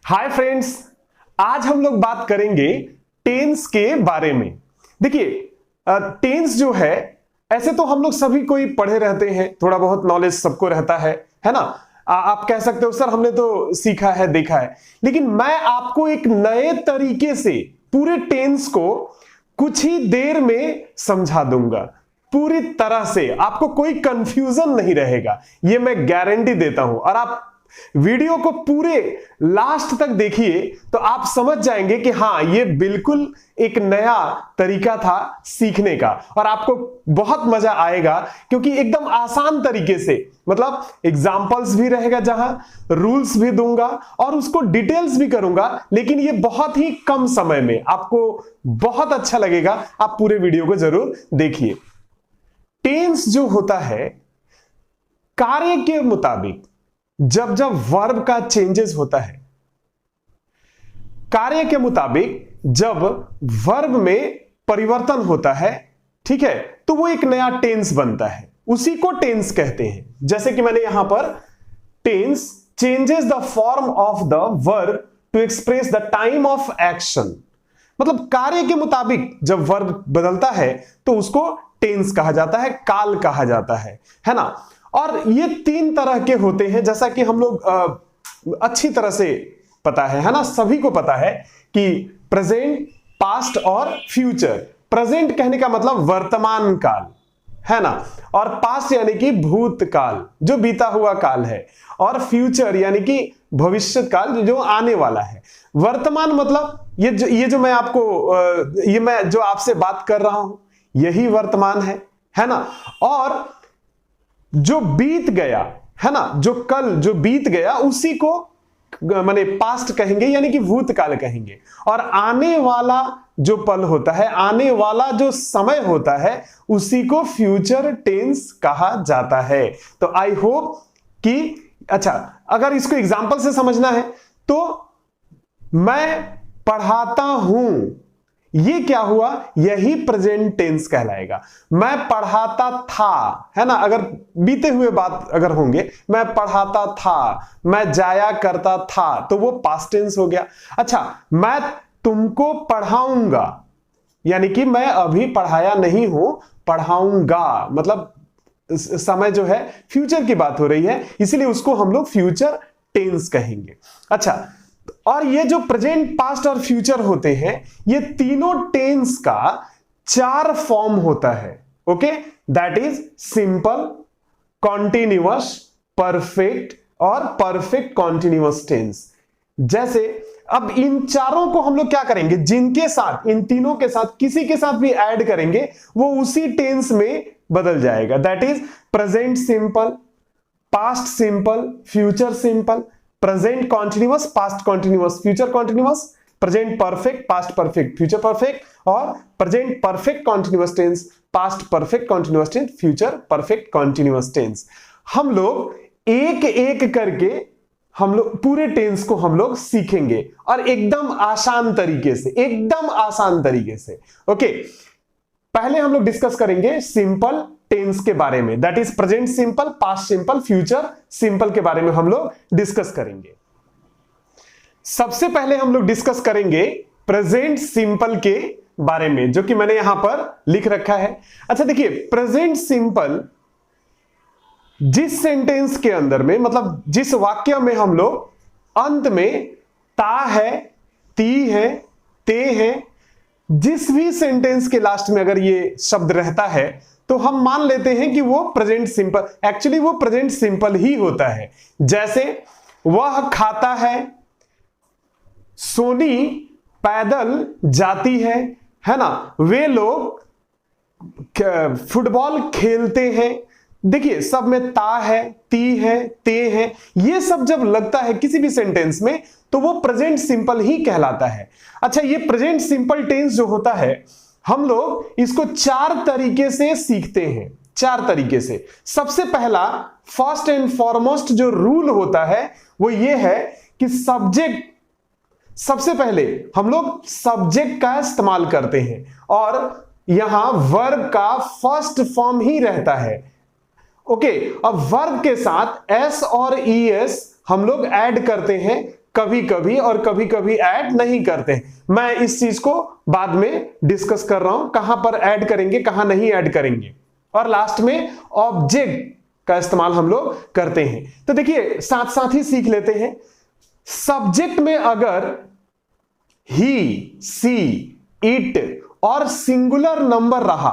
Hi friends, आज हम लोग बात करेंगे टेंस के बारे में। देखिए, टेंस जो है, ऐसे तो हम लोग सभी कोई पढ़े रहते हैं, थोड़ा बहुत नॉलेज सबको रहता है ना। आप कह सकते हो सर हमने तो सीखा है, देखा है, लेकिन मैं आपको एक नए तरीके से पूरे टेंस को कुछ ही देर में समझा दूंगा। पूरी तरह से आपको कोई कंफ्यूजन नहीं रहेगा, ये मैं गारंटी देता हूं। और आप वीडियो को पूरे लास्ट तक देखिए तो आप समझ जाएंगे कि हाँ, ये बिल्कुल एक नया तरीका था सीखने का, और आपको बहुत मजा आएगा क्योंकि एकदम आसान तरीके से, मतलब एग्जांपल्स भी रहेगा, जहां रूल्स भी दूंगा और उसको डिटेल्स भी करूंगा, लेकिन ये बहुत ही कम समय में आपको बहुत अच्छा लगेगा। आप पूरे वीडियो को जरूर देखिए। टेंस जो होता है, कार्य के मुताबिक जब जब वर्ब का चेंजेस होता है, कार्य के मुताबिक जब वर्ब में परिवर्तन होता है, ठीक है, तो वो एक नया टेंस बनता है, उसी को टेंस कहते हैं। जैसे कि मैंने यहां पर tense changes the form of the verb to express the time of action, मतलब कार्य के मुताबिक जब वर्ब बदलता है तो उसको टेंस कहा जाता है, काल कहा जाता है ना। और ये तीन तरह के होते हैं, जैसा कि हम लोग अच्छी तरह से पता है ना, सभी को पता है कि प्रेजेंट, पास्ट और फ्यूचर। प्रेजेंट कहने का मतलब वर्तमान काल है ना, और पास्ट यानी कि भूतकाल जो बीता हुआ काल है, और फ्यूचर यानी कि भविष्य काल जो आने वाला है। वर्तमान मतलब ये जो मैं आपको ये मैं जो आपसे बात कर रहा हूं यही वर्तमान है ना। और जो बीत गया है ना, जो कल जो बीत गया उसी को माने पास्ट कहेंगे, यानी कि भूतकाल कहेंगे। और आने वाला जो पल होता है, आने वाला जो समय होता है, उसी को फ्यूचर टेंस कहा जाता है। तो आई होप कि अच्छा, अगर इसको एग्जांपल से समझना है तो मैं पढ़ाता हूं, ये क्या हुआ, यही प्रेजेंट टेंस कहलाएगा। मैं पढ़ाता था, है ना, अगर बीते हुए बात अगर होंगे, मैं पढ़ाता था, मैं जाया करता था, तो वो पास्ट टेंस हो गया। अच्छा, मैं तुमको पढ़ाऊंगा, यानी कि मैं अभी पढ़ाया नहीं हूं, पढ़ाऊंगा, मतलब समय जो है फ्यूचर की बात हो रही है, इसलिए उसको हम लोग फ्यूचर टेंस कहेंगे। अच्छा, और ये जो प्रेजेंट, पास्ट और फ्यूचर होते हैं, ये तीनों टेंस का 4 फॉर्म होता है। Okay, that is simple, continuous, perfect और परफेक्ट कॉन्टिन्यूअस टेंस। जैसे अब इन चारों को हम लोग क्या करेंगे, जिनके साथ, इन तीनों के साथ किसी के साथ भी ऐड करेंगे वो उसी टेंस में बदल जाएगा। That is present simple, past simple, future simple, present continuous, past continuous, future continuous, present perfect, past perfect, future perfect, और present perfect continuous tense, past perfect continuous tense, future perfect continuous tense. हम लोग एक एक करके हम लोग पूरे tense को हम लोग सीखेंगे, और एकदम आसान तरीके से, एकदम आसान तरीके से। ओके, पहले हम लोग डिस्कस करेंगे सिंपल टेंस के बारे में, that is present simple, past simple, future simple के बारे में हम लोग डिस्कस करेंगे। सबसे पहले हम लोग डिस्कस करेंगे प्रेजेंट सिंपल के बारे में, जो कि मैंने यहां पर लिख रखा है। अच्छा देखिए, प्रेजेंट सिंपल जिस सेंटेंस के अंदर में, मतलब जिस वाक्य में हम लोग अंत में ता है, ती है, ते है, जिस भी सेंटेंस के लास्ट में अगर ये शब्द रहता है तो हम मान लेते हैं कि वो प्रेजेंट सिंपल, एक्चुअली वो प्रेजेंट सिंपल ही होता है। जैसे वह खाता है, सोनी पैदल जाती है ना, वे लोग फुटबॉल खेलते हैं। देखिए, सब में ता है, ती है, ते है, ये सब जब लगता है किसी भी सेंटेंस में तो वो प्रेजेंट सिंपल ही कहलाता है। अच्छा, ये प्रेजेंट सिंपल टेंस जो होता है, हम लोग इसको 4 तरीके से सीखते हैं, 4 तरीके से। सबसे पहला, फर्स्ट एंड फॉरमोस्ट जो रूल होता है वो ये है कि सब्जेक्ट, सबसे पहले हम लोग सब्जेक्ट का इस्तेमाल करते हैं, और यहां वर्ब का फर्स्ट फॉर्म ही रहता है। ओके, अब वर्ब के साथ एस और ईएस हम लोग ऐड करते हैं कभी कभी और कभी कभी ऐड नहीं करते। मैं इस चीज को बाद में डिस्कस कर रहा हूं, कहां पर ऐड करेंगे कहां नहीं ऐड करेंगे। और लास्ट में ऑब्जेक्ट का इस्तेमाल हम लोग करते हैं। तो देखिए साथ साथ ही सीख लेते हैं। सब्जेक्ट में अगर ही, सी, इट और सिंगुलर नंबर रहा,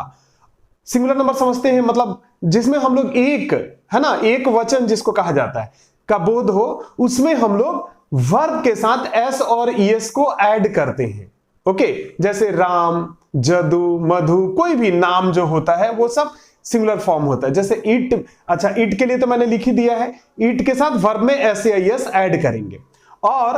सिंगुलर नंबर समझते हैं, मतलब जिसमें हम लोग एक, है ना, एक वचन जिसको कहा जाता है, का बोध हो, उसमें हम लोग वर्ब के साथ एस और ईएस को ऐड करते हैं। ओके, जैसे राम, जदू, मधु, कोई भी नाम जो होता है वो सब सिंगुलर फॉर्म होता है। जैसे इट, अच्छा इट के लिए तो मैंने लिख ही दिया है, इट के साथ वर्ब में एस या ईएस ऐड करेंगे। और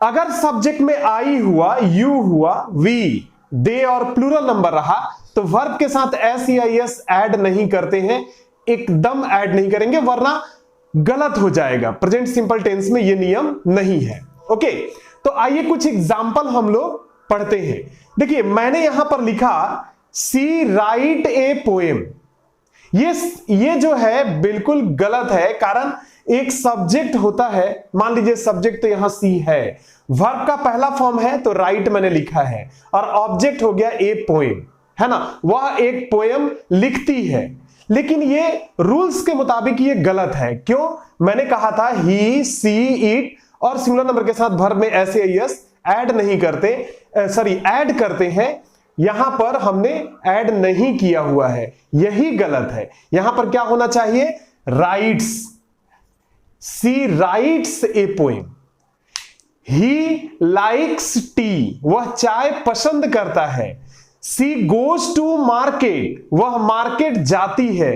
अगर सब्जेक्ट में आई हुआ, यू हुआ, वी, दे और प्लूरल नंबर रहा, तो वर्ब के साथ एस या ईएस ऐड नहीं करते हैं, एकदम ऐड नहीं करेंगे, वरना गलत हो जाएगा। प्रेजेंट सिंपल टेंस में ये नियम नहीं है। ओके, तो आइए कुछ एग्जाम्पल हम लोग पढ़ते हैं। देखिए मैंने यहां पर लिखा सी राइट ए पोएम। ये जो है बिल्कुल गलत है, कारण एक सब्जेक्ट होता है, मान लीजिए सब्जेक्ट तो यहां सी है, वर्ब का पहला फॉर्म है तो राइट मैंने लिखा है, और ऑब्जेक्ट हो गया ए पोएम, है ना, वह एक पोएम लिखती है। लेकिन ये रूल्स के मुताबिक ये गलत है। क्यों? मैंने कहा था ही, सी, इट और सिंगुलर नंबर के साथ वर्ब में एस या ईएस ऐड नहीं करते, ऐड करते हैं। यहां पर हमने ऐड नहीं किया हुआ है, यही गलत है। यहां पर क्या होना चाहिए? Writes, she writes a poem. He likes tea, वह चाय पसंद करता है। सी गोज टू मार्केट, वह मार्केट जाती है।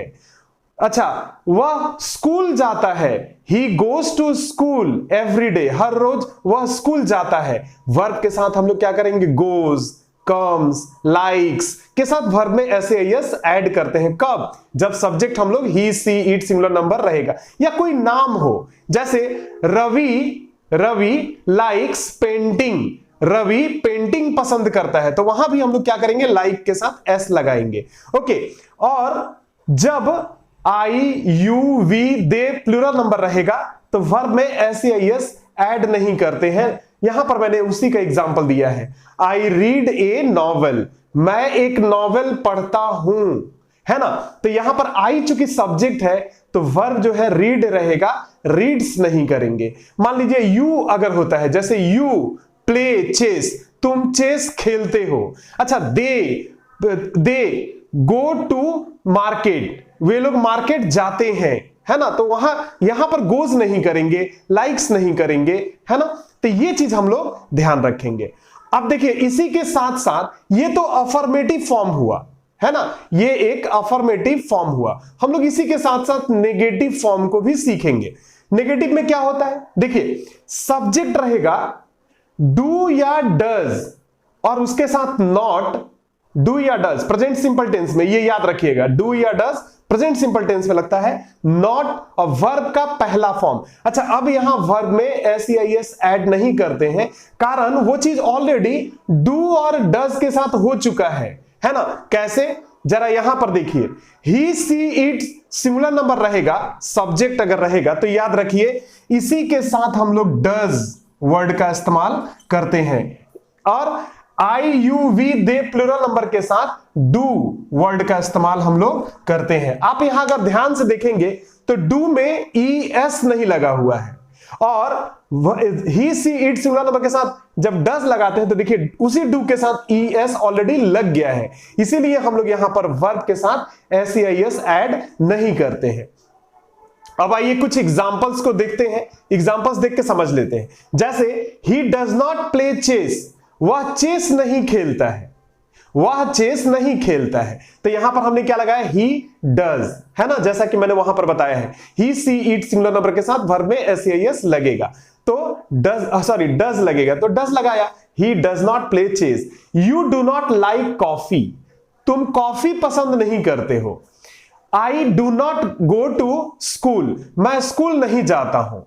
अच्छा, वह स्कूल जाता है। He goes to school every day, हर रोज वह स्कूल जाता है। वर्ब के साथ हम लोग क्या करेंगे? गोज, कम्स, लाइक्स के साथ वर्ब में एस या ईएस ऐड करते हैं। कब? जब सब्जेक्ट हम लोग he, she, it singular number रहेगा, या कोई नाम हो, जैसे Ravi likes painting, Ravi painting पसंद करता है, तो वहां भी हम लोग क्या करेंगे? लाइक के साथ एस लगाएंगे। ओके, और जब I, you, we, they plural number रहेगा तो वर्ब में एस या ईएस ऐड नहीं करते हैं। यहां पर मैंने उसी का एग्जांपल दिया है, आई रीड ए नॉवेल, मैं एक नॉवेल पढ़ता हूं, है ना। तो यहां पर आई चूंकि सब्जेक्ट है तो वर्ब जो है रीड रहेगा, रीड्स नहीं करेंगे। मान लीजिए यू अगर होता है, जैसे यू प्ले चेस, तुम चेस खेलते हो। अच्छा, दे गो टू मार्केट, वे लोग मार्केट जाते हैं, है ना, तो वहां यहां पर गोज नहीं करेंगे, लाइक्स नहीं करेंगे, है ना। तो ये चीज हम लोग ध्यान रखेंगे। अब देखिए इसी के साथ साथ ये तो अफर्मेटिव फॉर्म हुआ, है ना, ये एक अफर्मेटिव फॉर्म हुआ। हम लोग इसी के साथ साथ नेगेटिव फॉर्म को भी सीखेंगे। नेगेटिव में क्या होता है? देखिए सब्जेक्ट रहेगा डू या डज, और उसके साथ नॉट, डू या डज प्रेजेंट सिंपल टेंस में, ये याद रखिएगा, डू या डज प्रेजेंट सिंपल टेंस में लगता है, नॉट और वर्ब का पहला फॉर्म। अच्छा, अब यहां वर्ब में एस या ईएस ऐड नहीं करते हैं, कारण वो चीज ऑलरेडी डू और डज के साथ हो चुका है ना। कैसे? जरा यहां पर देखिए, ही, सी, इट सिंगुलर नंबर रहेगा, सब्जेक्ट अगर रहेगा तो याद रखिए इसी के साथ हम लोग डज वर्ड का इस्तेमाल करते हैं, और I, you, we, they plural number के साथ डू वर्ड का इस्तेमाल हम लोग करते हैं। आप यहां अगर ध्यान से देखेंगे तो डू में ई एस नहीं लगा हुआ है, और ही, सी, इट सिंगुलर नंबर के साथ जब डज लगाते हैं तो देखिए उसी डू के साथ ई एस ऑलरेडी लग गया है, इसीलिए हम लोग यहां पर वर्ब के साथ एस या ईएस ऐड नहीं करते हैं। अब आइए कुछ एग्जांपल्स को देखते हैं, एग्जांपल्स देख के समझ लेते हैं। जैसे he does not play chess, वह चेस नहीं खेलता है, वह चेस नहीं खेलता है। तो यहां पर हमने क्या लगाया? ही डज, है ना, जैसा कि मैंने वहां पर बताया है, ही, सी, इट सिंगुलर नंबर के साथ वर्ब में एस या ईएस लगेगा, तो डज लगेगा, तो डज लगाया। He does not play chess. You do not like coffee, तुम कॉफी पसंद नहीं करते हो। I do not go to school, मैं स्कूल नहीं जाता हूं।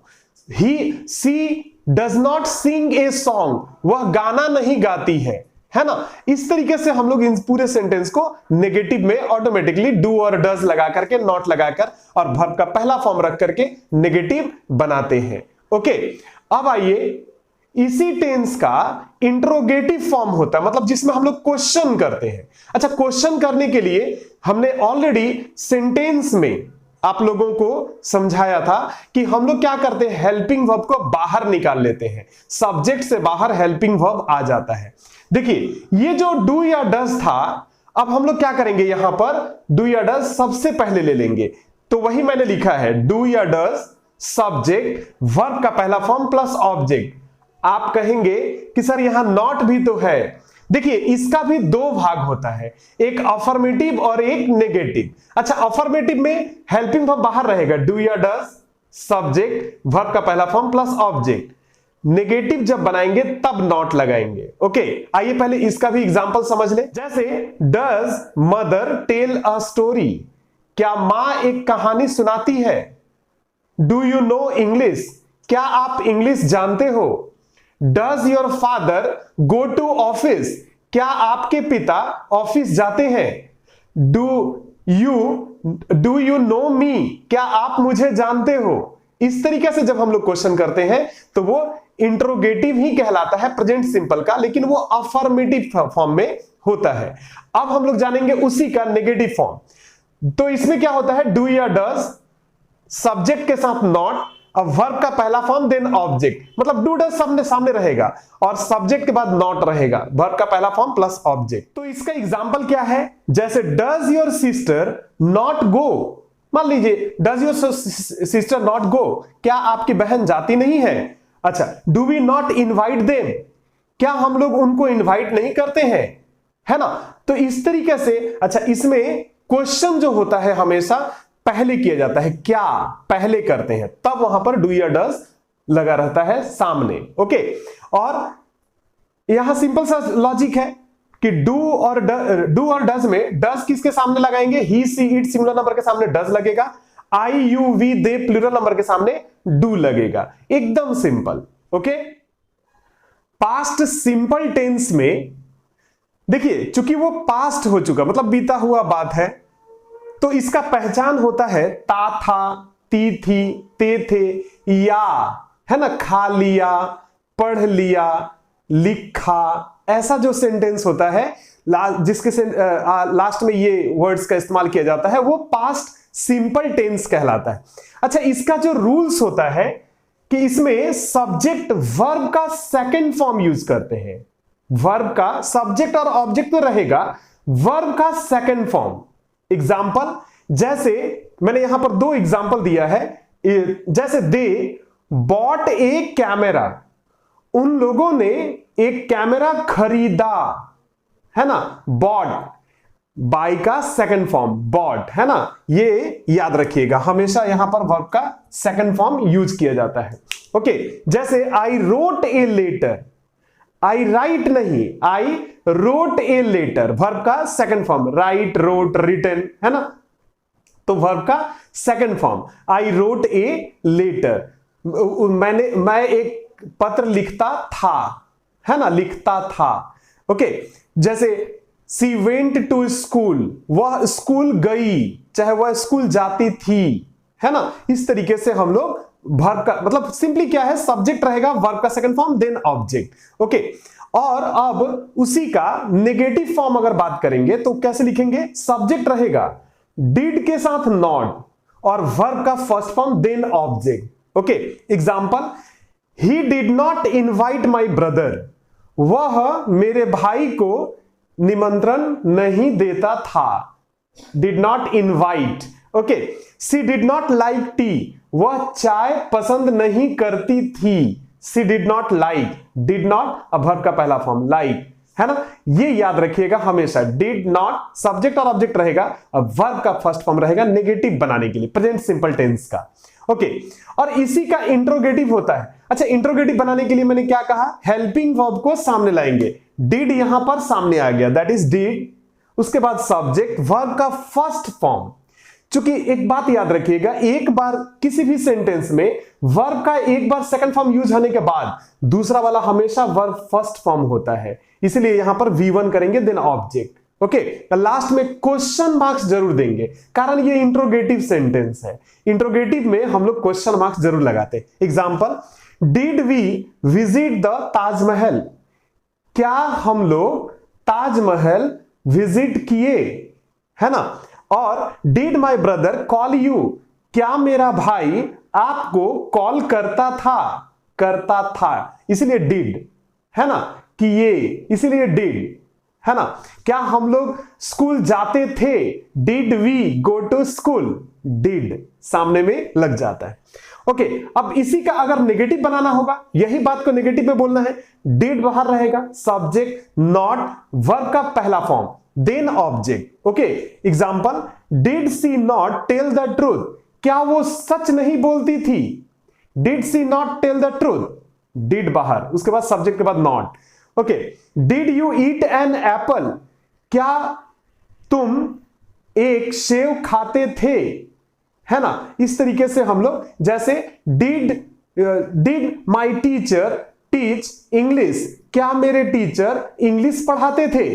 She does not sing a song, वह गाना नहीं गाती है ना। इस तरीके से हम लोग इन पूरे सेंटेंस को नेगेटिव में ऑटोमेटिकली डू और डज लगा करके, नॉट लगाकर और वर्ब का पहला फॉर्म रख करके नेगेटिव बनाते हैं। ओके, अब आइए, इसी टेंस का इंट्रोगेटिव फॉर्म होता है, मतलब जिसमें हम लोग क्वेश्चन करते हैं। अच्छा, क्वेश्चन करने के लिए हमने ऑलरेडी सेंटेंस में आप लोगों को समझाया था कि हम लोग क्या करते हैं, हेल्पिंग वर्ब को बाहर निकाल लेते हैं, सब्जेक्ट से बाहर हेल्पिंग वर्ब आ जाता है। देखिए, ये जो डू या डज था, अब हम लोग क्या करेंगे, यहां पर डू या डज सबसे पहले ले लेंगे। तो वही मैंने लिखा है, डू या डज सब्जेक्ट वर्ब का पहला फॉर्म प्लस ऑब्जेक्ट। आप कहेंगे कि सर यहां नॉट भी तो है। देखिए, इसका भी दो भाग होता है, एक अफर्मेटिव और एक नेगेटिव। अच्छा, अफर्मेटिव में हेल्पिंग वर्ब बाहर रहेगा, डू या डज सब्जेक्ट वर्ब का पहला फॉर्म प्लस ऑब्जेक्ट। नेगेटिव जब बनाएंगे तब नॉट लगाएंगे। ओके, आइए पहले इसका भी एग्जांपल समझ ले। जैसे does mother tell a story, क्या मां एक कहानी सुनाती है। डू यू नो इंग्लिश, क्या आप इंग्लिश जानते हो। Does your father go to office, क्या आपके पिता ऑफिस जाते हैं। डू यू नो मी, क्या आप मुझे जानते हो। इस तरीके से जब हम लोग क्वेश्चन करते हैं तो वो इंट्रोगेटिव ही कहलाता है, प्रेजेंट सिंपल का, लेकिन वो अफर्मेटिव फॉर्म में होता है। अब हम लोग जानेंगे उसी का नेगेटिव फॉर्म। तो इसमें क्या होता है, डू या डज सब्जेक्ट के साथ नॉट, अब वर्ब का पहला फॉर्म देन ऑब्जेक्ट, मतलब डू डज सामने रहेगा और सब्जेक्ट के बाद नॉट रहेगा, वर्ब का पहला फॉर्म प्लस ऑब्जेक्ट। तो इसका एग्जांपल क्या है, जैसे does your sister not go, मान लीजिए does your sister not go, क्या आपकी बहन जाती नहीं है। अच्छा, do we not invite them, क्या हम लोग उनको इनवाइट नहीं करते हैं, है ना। तो इस तरीके से, अच्छा, इसमें क्वेश्चन जो होता है हमेशा पहले किया जाता है, क्या पहले करते हैं, तब वहां पर डू या डज लगा रहता है सामने। ओके, और यहां सिंपल सा लॉजिक है कि डू और डज में डज किसके सामने लगाएंगे, he she it singular number के सामने डज लगेगा, I you we they plural number के सामने डू लगेगा, एकदम simple. Okay, past simple tense में देखिए, चूंकि वो पास्ट हो चुका, मतलब बीता हुआ बात है, तो इसका पहचान होता है ता था, ती थी, ते थे, या, है ना, खा लिया, पढ़ लिया, लिखा, ऐसा जो सेंटेंस होता है जिसके लास्ट में ये वर्ड्स का इस्तेमाल किया जाता है, वो पास्ट सिंपल टेंस कहलाता है। अच्छा, इसका जो रूल्स होता है कि इसमें सब्जेक्ट वर्ब का सेकंड फॉर्म यूज करते हैं, वर्ब का सब्जेक्ट और ऑब्जेक्ट तो रहेगा, वर्ब का सेकंड फॉर्म। एग्जाम्पल, जैसे मैंने यहां पर दो एग्जाम्पल दिया है, जैसे दे बॉट ए कैमरा, उन लोगों ने एक कैमरा खरीदा, है ना। बॉट, बाय का सेकंड फॉर्म बॉट, है ना, ये याद रखिएगा, हमेशा यहां पर वर्ब का सेकंड फॉर्म यूज किया जाता है। ओके, जैसे I wrote a letter, I write नहीं, I wrote a letter, verb का second form, write, wrote, written, है ना, तो वर्ब का second form, I wrote a letter, मैं एक पत्र लिखता था, है ना, लिखता था। ओके, जैसे सी वेंट टू स्कूल, वह स्कूल गई, चाहे वह स्कूल जाती थी, है ना। इस तरीके से हम लोग वर्ब का, मतलब सिंपली क्या है, सब्जेक्ट रहेगा, वर्ब का second form then object. Okay, और अब उसी का नेगेटिव फॉर्म अगर बात करेंगे तो कैसे लिखेंगे, सब्जेक्ट रहेगा डिड के साथ नॉट और वर्ब का first form then object. Okay, example, he did not invite my brother, वह मेरे भाई को निमंत्रण नहीं देता था, did not invite. Okay, she did not like tea, वह चाय पसंद नहीं करती थी, she did not like, did not verb का पहला फॉर्म लाइक, है ना। ये याद रखिएगा हमेशा, डिड नॉट सब्जेक्ट और ऑब्जेक्ट रहेगा, अब वर्ब का फर्स्ट फॉर्म रहेगा नेगेटिव बनाने के लिए, प्रेजेंट सिंपल टेंस का। ओके, और इसी का इंट्रोगेटिव होता है। अच्छा, इंट्रोगेटिव बनाने के लिए मैंने क्या कहा, हेल्पिंग वर्ब को सामने लाएंगे, डिड यहां पर सामने आ गया, दैट इज डिड, उसके बाद सब्जेक्ट, वर्ब का फर्स्ट फॉर्म। चूंकि एक बात याद रखिएगा, एक बार किसी भी सेंटेंस में वर्ब का एक बार सेकंड फॉर्म यूज होने के बाद दूसरा वाला हमेशा वर्ब फर्स्ट फॉर्म होता है, इसलिए यहां पर V1 करेंगे देन ऑब्जेक्ट। ओके, लास्ट में क्वेश्चन मार्क्स जरूर देंगे, कारण ये इंट्रोगेटिव सेंटेंस है, इंट्रोगेटिव में हम लोग क्वेश्चन मार्क्स जरूर लगाते हैं। Example, did we visit the Taj Mahal, क्या हम लोग ताजमहल विजिट किए, है ना। और did my brother call you, क्या मेरा भाई आपको कॉल करता था, इसलिए डिड, है ना, कि ये, इसलिए डिड, है ना। क्या हम लोग स्कूल जाते थे, did we go to school, did सामने में लग जाता है। ओके, अब इसी का अगर नेगेटिव बनाना होगा, यही बात को नेगेटिव में बोलना है, डिड बाहर रहेगा, सब्जेक्ट नॉट वर्ब का पहला form, then object. Okay, example, did she not tell the truth, क्या वो सच नहीं बोलती थी, did she not tell the truth, did बाहर, उसके बाद सब्जेक्ट के बाद not. Okay, did you eat an apple, क्या तुम एक सेव खाते थे, है ना। इस तरीके से हम लोग, जैसे did my teacher teach English, क्या मेरे टीचर इंग्लिश पढ़ाते थे।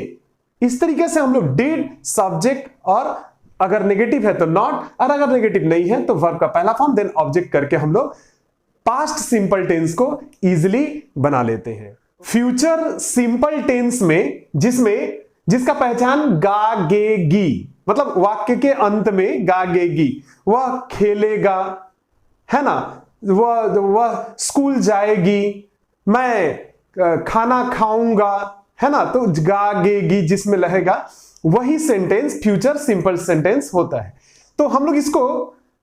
इस तरीके से हम लोग डिड, सब्जेक्ट, और अगर नेगेटिव है तो नॉट, और अगर नेगेटिव नहीं है तो वर्ब का पहला फॉर्म देन ऑब्जेक्ट करके हम लोग पास्ट सिंपल टेंस को इजीली बना लेते हैं। फ्यूचर सिंपल टेंस में जिसका पहचान गा गे गी, मतलब वाक्य के अंत में गा गे गी, वह खेलेगा, है ना, वह स्कूल जाएगी, मैं खाना खाऊंगा, है ना, तो गा गे गी जिसमें रहेगा वही सेंटेंस फ्यूचर सिंपल सेंटेंस होता है। तो हम लोग इसको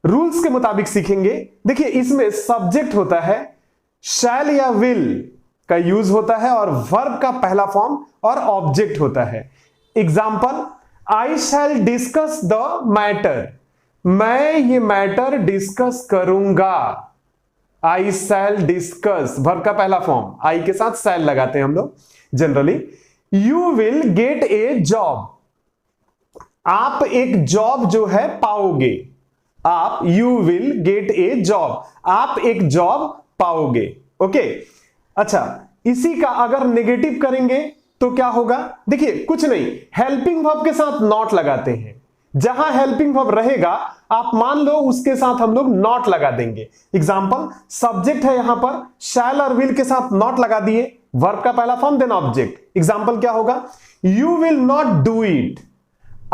रूल्स के मुताबिक सीखेंगे। देखिए, इसमें सब्जेक्ट होता है, शैल या विल का यूज होता है, और वर्ब का पहला फॉर्म और ऑब्जेक्ट होता है। Example, I shall discuss the matter, मैं ये मैटर डिस्कस करूंगा, आई शैल डिस्कस, वर्ब का पहला फॉर्म, आई के साथ शैल लगाते हैं हम लोग generally. You will get A job, आप एक जॉब जो है पाओगे, आप, you will get A job, आप एक जॉब पाओगे। ओके, अच्छा, इसी का अगर नेगेटिव करेंगे तो क्या होगा, देखिए कुछ नहीं, हेल्पिंग वर्ब के साथ नॉट लगाते हैं, जहां हेल्पिंग वर्ब रहेगा आप मान लो उसके साथ हम लोग नॉट लगा देंगे। एग्जांपल, सब्जेक्ट है यहां पर, शैल और विल के साथ नॉट लगा दिए, वर्ब का पहला फॉर्म देन ऑब्जेक्ट। एग्जांपल क्या होगा, you will not do it,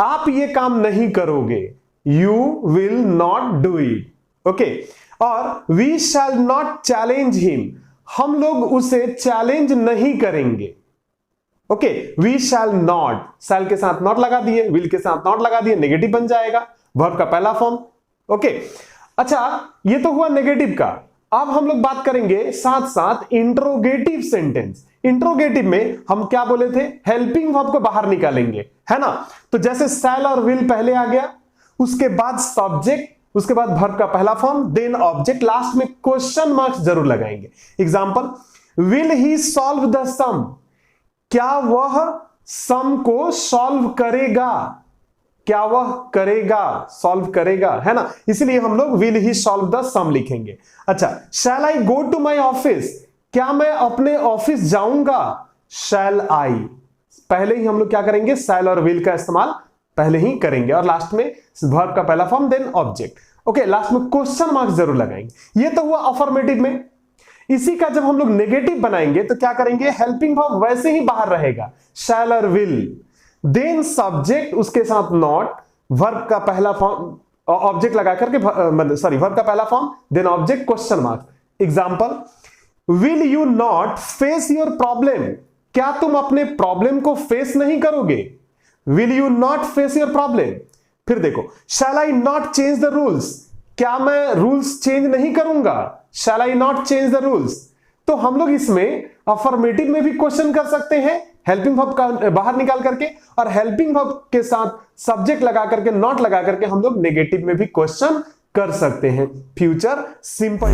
आप ये काम नहीं करोगे, you will not do it. Okay, और we shall not challenge him, हम लोग उसे चैलेंज नहीं करेंगे। Okay, we shall not, shall के साथ नॉट लगा दिए, विल के साथ नॉट लगा दिए, नेगेटिव बन जाएगा, वर्ब का पहला फॉर्म। ओके, अच्छा, ये तो हुआ नेगेटिव का। अब हम लोग बात करेंगे साथ साथ इंट्रोगेटिव सेंटेंस। इंट्रोगेटिव में हम क्या बोले थे, हेल्पिंग वर्ब को बाहर निकालेंगे, है ना। तो जैसे शैल और विल पहले आ गया, उसके बाद सब्जेक्ट, उसके बाद वर्ब का पहला फॉर्म देन ऑब्जेक्ट, लास्ट में क्वेश्चन मार्क्स जरूर लगाएंगे। Example, will he solve the sum, क्या वह सम को सॉल्व करेगा, क्या वह करेगा, सॉल्व करेगा, है ना, इसलिए हम लोग विल ही सॉल्व द सम लिखेंगे। अच्छा, शैल आई गो टू माई ऑफिस, क्या मैं अपने ऑफिस जाऊंगा, शैल आई, पहले ही हम लोग क्या करेंगे, शैल और विल का इस्तेमाल पहले ही करेंगे, और लास्ट में वर्ब का पहला form then object. Okay, last में क्वेश्चन मार्क्स जरूर लगाएंगे। ये तो हुआ अफर्मेटिव में। इसी का जब हम लोग नेगेटिव बनाएंगे तो क्या करेंगे, हेल्पिंग वर्ब वैसे ही बाहर रहेगा, शैल और विल, देन सब्जेक्ट, उसके साथ नॉट, वर्ब का पहला फॉर्म, ऑब्जेक्ट लगा करके, वर्ब का पहला form then object, question mark. Example, will you not face your problem, क्या तुम अपने प्रॉब्लम को फेस नहीं करोगे, will you not face your problem. फिर देखो, shall I not change the rules, क्या मैं रूल्स चेंज नहीं करूंगा, shall I not change the rules. तो हम लोग इसमें अफर्मेटिव में भी क्वेश्चन कर सकते हैं, हेल्पिंग वर्ब का बाहर निकाल करके, और हेल्पिंग वर्ब के साथ सब्जेक्ट लगा करके, नॉट लगा करके हम लोग नेगेटिव में भी क्वेश्चन कर सकते हैं फ्यूचर सिंपल।